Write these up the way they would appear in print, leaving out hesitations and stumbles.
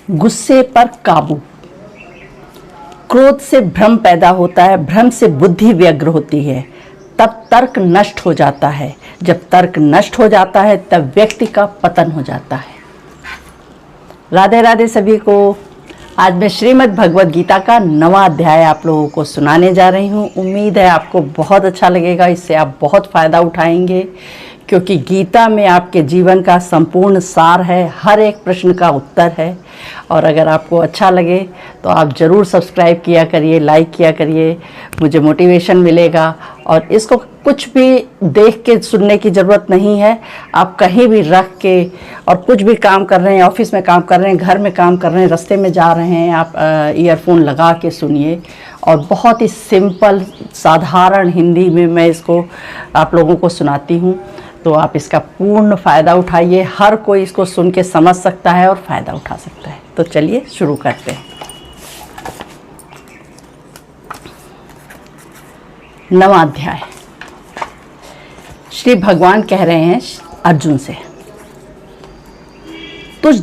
गुस्से पर काबू। क्रोध से भ्रम पैदा होता है, भ्रम से बुद्धि व्यग्र होती है, तब तर्क नष्ट हो जाता है। जब तर्क नष्ट हो जाता है तब व्यक्ति का पतन हो जाता है। राधे राधे सभी को। आज मैं श्रीमद् भगवद गीता का 9वां अध्याय आप लोगों को सुनाने जा रही हूँ। उम्मीद है आपको बहुत अच्छा लगेगा, इससे आप बहुत फ़ायदा उठाएंगे, क्योंकि गीता में आपके जीवन का संपूर्ण सार है, हर एक प्रश्न का उत्तर है। और अगर आपको अच्छा लगे तो आप ज़रूर सब्सक्राइब किया करिए, लाइक किया करिए, मुझे मोटिवेशन मिलेगा। और इसको कुछ भी देख के सुनने की ज़रूरत नहीं है, आप कहीं भी रख के और कुछ भी काम कर रहे हैं, ऑफिस में काम कर रहे हैं, घर में काम कर रहे हैं, रास्ते में जा रहे हैं, आप ईयरफोन लगा के सुनिए। और बहुत ही सिंपल साधारण हिंदी में मैं इसको आप लोगों को सुनाती हूँ, तो आप इसका पूर्ण फ़ायदा उठाइए। हर कोई इसको सुन के समझ सकता है और फ़ायदा उठा सकता है। तो चलिए शुरू करते हैं। 9वां अध्याय। श्री भगवान कह रहे हैं अर्जुन से, तुझ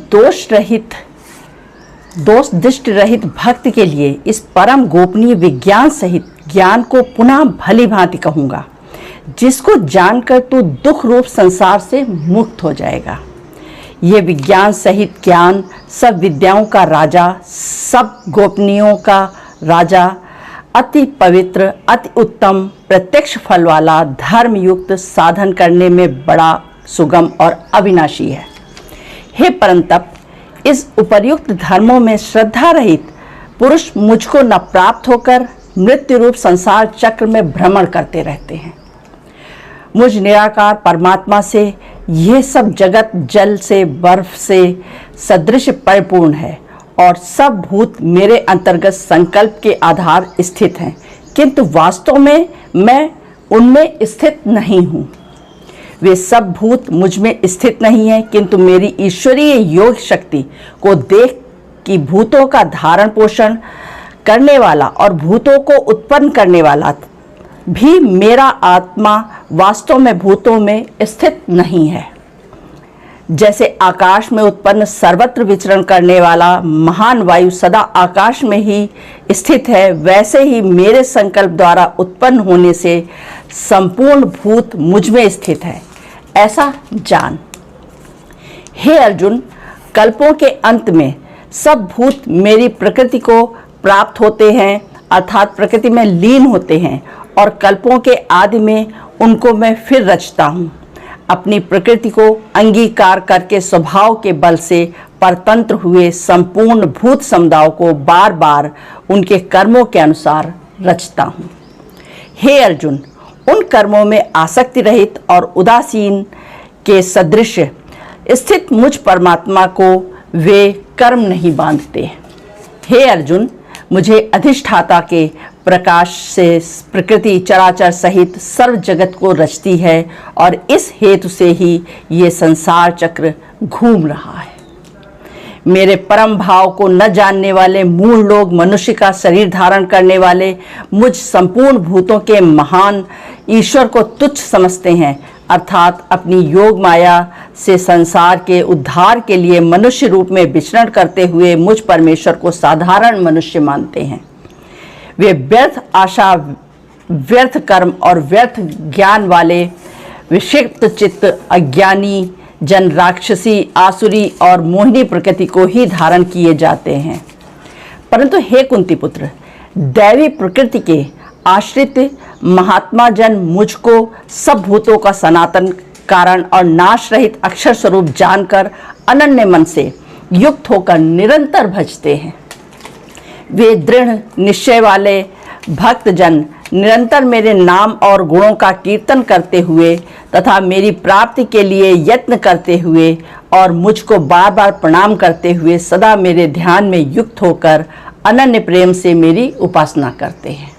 दोष दृष्टि रहित भक्त के लिए इस परम गोपनीय विज्ञान सहित ज्ञान को पुनः भली भांति कहूँगा, जिसको जानकर तू दुख रूप संसार से मुक्त हो जाएगा। ये विज्ञान सहित ज्ञान सब विद्याओं का राजा, सब गोपनीयों का राजा, अति पवित्र, अति उत्तम, प्रत्यक्ष फल वाला, धर्म युक्त, साधन करने में बड़ा सुगम और अविनाशी है। हे परंतप, इस उपर्युक्त धर्मों में श्रद्धा रहित पुरुष मुझको न प्राप्त होकर मृत्यु रूप संसार चक्र में भ्रमण करते रहते हैं। मुझ निराकार परमात्मा से यह सब जगत जल से बर्फ से सदृश परिपूर्ण है और सब भूत मेरे अंतर्गत संकल्प के आधार स्थित हैं, किंतु वास्तव में मैं उनमें स्थित नहीं हूँ। वे सब भूत मुझ में स्थित नहीं हैं, किंतु मेरी ईश्वरीय योग शक्ति को देख कि भूतों का धारण पोषण करने वाला और भूतों को उत्पन्न करने वाला भी मेरा आत्मा वास्तव में भूतों में स्थित नहीं है। जैसे आकाश में उत्पन्न सर्वत्र विचरण करने वाला महान वायु सदा आकाश में ही स्थित है, वैसे ही मेरे संकल्प द्वारा उत्पन्न होने से संपूर्ण भूत मुझ में स्थित है, ऐसा जान। हे अर्जुन, कल्पों के अंत में सब भूत मेरी प्रकृति को प्राप्त होते हैं, अर्थात प्रकृति में लीन होते हैं, और कल्पों के आदि में उनको मैं फिर रचता हूँ। अपनी प्रकृति को अंगीकार करके स्वभाव के बल से परतंत्र हुए संपूर्ण भूत समुदाय को बार बार उनके कर्मों के अनुसार रचता हूँ। हे अर्जुन, उन कर्मों में आसक्ति रहित और उदासीन के सदृश स्थित मुझ परमात्मा को वे कर्म नहीं बांधते। हे अर्जुन, मुझे अधिष्ठाता के प्रकाश से प्रकृति चराचर सहित सर्व जगत को रचती है, और इस हेतु से ही ये संसार चक्र घूम रहा है। मेरे परम भाव को न जानने वाले मूढ़ लोग मनुष्य का शरीर धारण करने वाले मुझ संपूर्ण भूतों के महान ईश्वर को तुच्छ समझते हैं, अर्थात अपनी योग माया से संसार के उद्धार के लिए मनुष्य रूप में विचरण करते हुए मुझ परमेश्वर को साधारण मनुष्य मानते हैं। वे व्यर्थ आशा, व्यर्थ कर्म और व्यर्थ ज्ञान वाले विक्षिप्त चित्त अज्ञानी जन राक्षसी, आसुरी और मोहिनी प्रकृति को ही धारण किए जाते हैं। परंतु हे कुंती पुत्र, दैवी प्रकृति के आश्रित महात्मा जन मुझको सब भूतों का सनातन कारण और नाश रहित अक्षर स्वरूप जानकर अनन्य मन से युक्त होकर निरंतर भजते हैं। वे दृढ़ निश्चय वाले भक्त जन निरंतर मेरे नाम और गुणों का कीर्तन करते हुए तथा मेरी प्राप्ति के लिए यत्न करते हुए और मुझको बार बार प्रणाम करते हुए सदा मेरे ध्यान में युक्त होकर अनन्य प्रेम से मेरी उपासना करते हैं।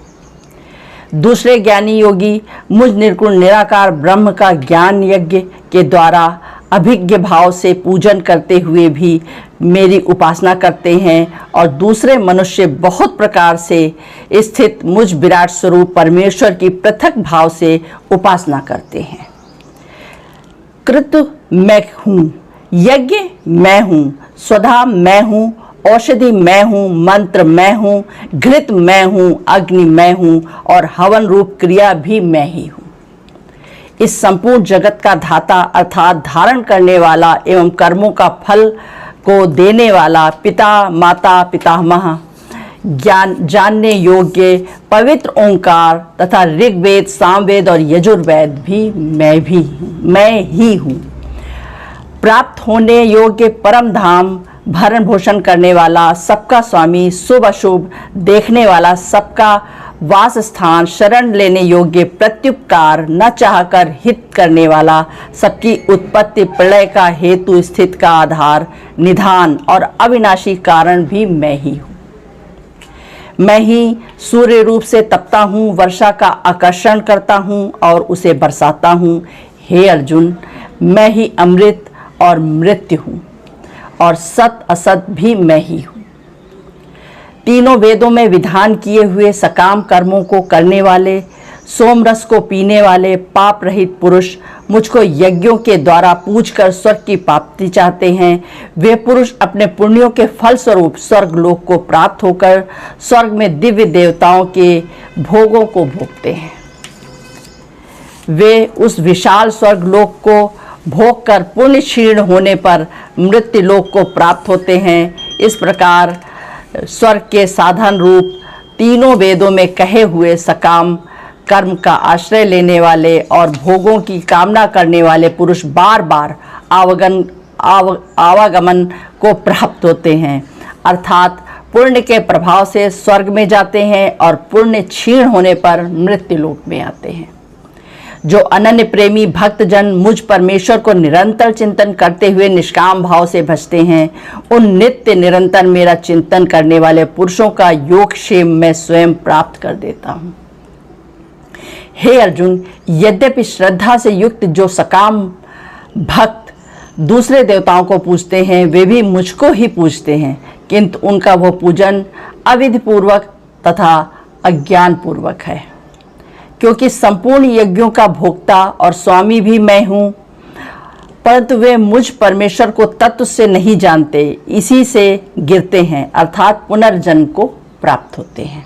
दूसरे ज्ञानी योगी मुझ निर्गुण निराकार ब्रह्म का ज्ञान यज्ञ के द्वारा अभिज्ञ भाव से पूजन करते हुए भी मेरी उपासना करते हैं, और दूसरे मनुष्य बहुत प्रकार से स्थित मुझ विराट स्वरूप परमेश्वर की पृथक भाव से उपासना करते हैं। कृत मैं हूँ, यज्ञ मैं हूँ, स्वधा मैं हूँ औषधि मैं हूँ, मंत्र मैं हूँ, घृत मैं हूँ, अग्नि मैं हूँ और हवन रूप क्रिया भी मैं ही हूँ। इस संपूर्ण जगत का धाता अर्थात धारण करने वाला एवं कर्मों का फल को देने वाला पिता, माता, पितामह, ज्ञान जानने योग्य पवित्र ओंकार तथा ऋग्वेद, सामवेद और यजुर्वेद भी मैं ही हूँ। प्राप्त होने योग्य परम धाम, भरण पोषण करने वाला, सबका स्वामी, शुभ अशुभ देखने वाला, सबका वास स्थान, शरण लेने योग्य, प्रत्युपकार, न चाहकर हित करने वाला, सबकी उत्पत्ति प्रलय का हेतु, स्थित का आधार, निधान और अविनाशी कारण भी मैं ही हूँ। मैं ही सूर्य रूप से तपता हूँ, वर्षा का आकर्षण करता हूँ और उसे बरसाता हूँ। हे अर्जुन, मैं ही अमृत और मृत्यु हूँ और सत असत भी मैं ही हूँ। तीनों वेदों में विधान किए हुए सकाम कर्मों को करने वाले, सोमरस को पीने वाले पाप रहित पुरुष मुझको यज्ञों के द्वारा पूजकर स्वर्ग की प्राप्ति चाहते हैं। वे पुरुष अपने पुण्यों के फल स्वरूप स्वर्ग लोक को प्राप्त होकर स्वर्ग में दिव्य देवताओं के भोगों को भोगते हैं। वे उस विशाल स्वर्ग लोक को भोग कर पुण्य क्षीण होने पर मृत्यु लोक को प्राप्त होते हैं। इस प्रकार स्वर्ग के साधन रूप तीनों वेदों में कहे हुए सकाम कर्म का आश्रय लेने वाले और भोगों की कामना करने वाले पुरुष बार बार आवागमन को प्राप्त होते हैं, अर्थात पुण्य के प्रभाव से स्वर्ग में जाते हैं और पुण्य क्षीण होने पर मृत्यु लोक में आते हैं। जो अनन्य प्रेमी भक्तजन मुझ परमेश्वर को निरंतर चिंतन करते हुए निष्काम भाव से भजते हैं, उन नित्य निरंतर मेरा चिंतन करने वाले पुरुषों का योगक्षेम मैं स्वयं प्राप्त कर देता हूँ। हे अर्जुन, यद्यपि श्रद्धा से युक्त जो सकाम भक्त दूसरे देवताओं को पूजते हैं, वे भी मुझको ही पूजते हैं, किंतु उनका वह पूजन अविधिपूर्वक तथा अज्ञान पूर्वक है। क्योंकि संपूर्ण यज्ञों का भोक्ता और स्वामी भी मैं हूँ, परंतु वे मुझ परमेश्वर को तत्व से नहीं जानते, इसी से गिरते हैं, अर्थात पुनर्जन्म को प्राप्त होते हैं।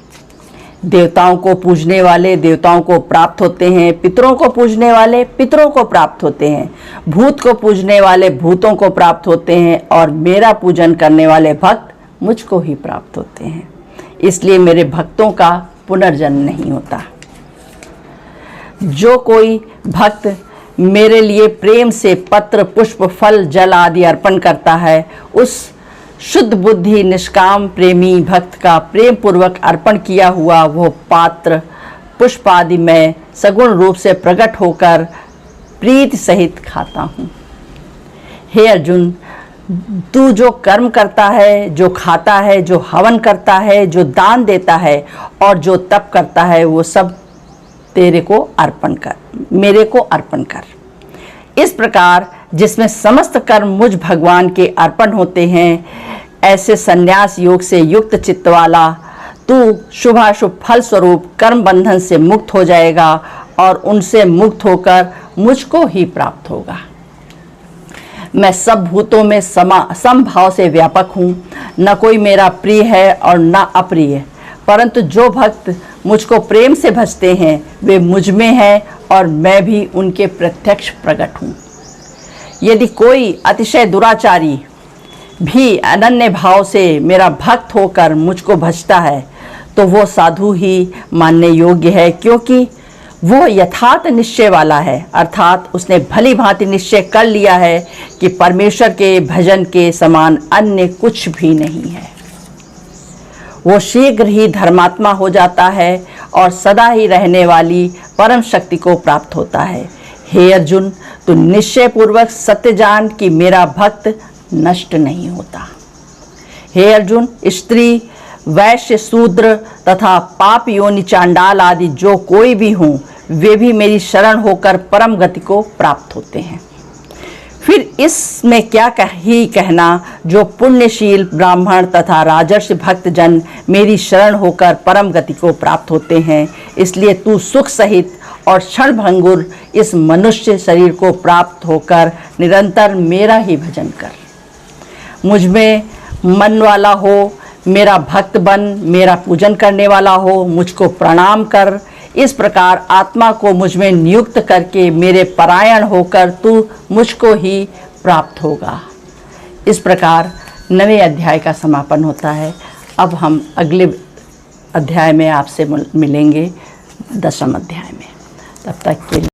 देवताओं को पूजने वाले देवताओं को प्राप्त होते हैं, पितरों को पूजने वाले पितरों को प्राप्त होते हैं, भूत को पूजने वाले भूतों को प्राप्त होते हैं और मेरा पूजन करने वाले भक्त मुझको ही प्राप्त होते हैं। इसलिए मेरे भक्तों का पुनर्जन्म नहीं होता। जो कोई भक्त मेरे लिए प्रेम से पत्र, पुष्प, फल, जल आदि अर्पण करता है, उस शुद्ध बुद्धि निष्काम प्रेमी भक्त का प्रेम पूर्वक अर्पण किया हुआ वो पात्र, पुष्प आदि मैं सगुण रूप से प्रकट होकर प्रीति सहित खाता हूँ। हे अर्जुन, तू जो कर्म करता है, जो खाता है, जो हवन करता है, जो दान देता है और जो तप करता है, वो सब तेरे को अर्पण कर, मेरे को अर्पण कर। इस प्रकार जिसमें समस्त कर्म मुझ भगवान के अर्पण होते हैं, ऐसे संन्यास योग से युक्त चित्त वाला तू शुभाशुभ फल स्वरूप कर्म बंधन से मुक्त हो जाएगा और उनसे मुक्त होकर मुझको ही प्राप्त होगा। मैं सब भूतों में समभाव से व्यापक हूँ, न कोई मेरा प्रिय है और न अप्रिय, परंतु जो भक्त मुझको प्रेम से भजते हैं वे मुझ में हैं और मैं भी उनके प्रत्यक्ष प्रकट हूँ। यदि कोई अतिशय दुराचारी भी अनन्य भाव से मेरा भक्त होकर मुझको भजता है तो वो साधु ही मानने योग्य है, क्योंकि वो यथार्थ निश्चय वाला है, अर्थात उसने भली भांति निश्चय कर लिया है कि परमेश्वर के भजन के समान अन्य कुछ भी नहीं है। वो शीघ्र ही धर्मात्मा हो जाता है और सदा ही रहने वाली परम शक्ति को प्राप्त होता है। हे अर्जुन, तू निश्चय पूर्वक सत्य जान कि मेरा भक्त नष्ट नहीं होता। हे अर्जुन, स्त्री, वैश्य, शूद्र तथा पाप योनि चांडाल आदि जो कोई भी हों, वे भी मेरी शरण होकर परम गति को प्राप्त होते हैं। फिर इसमें क्या कहना, जो पुण्यशील ब्राह्मण तथा राजर्षि भक्तजन मेरी शरण होकर परम गति को प्राप्त होते हैं। इसलिए तू सुख सहित और क्षणभंगुर इस मनुष्य शरीर को प्राप्त होकर निरंतर मेरा ही भजन कर। मुझ में मन वाला हो, मेरा भक्त बन, मेरा पूजन करने वाला हो, मुझको प्रणाम कर। इस प्रकार आत्मा को मुझ में नियुक्त करके मेरे परायण होकर तू मुझको ही प्राप्त होगा। इस प्रकार 9वें अध्याय का समापन होता है। अब हम अगले अध्याय में आपसे मिलेंगे 10वें अध्याय में। तब तक के लिए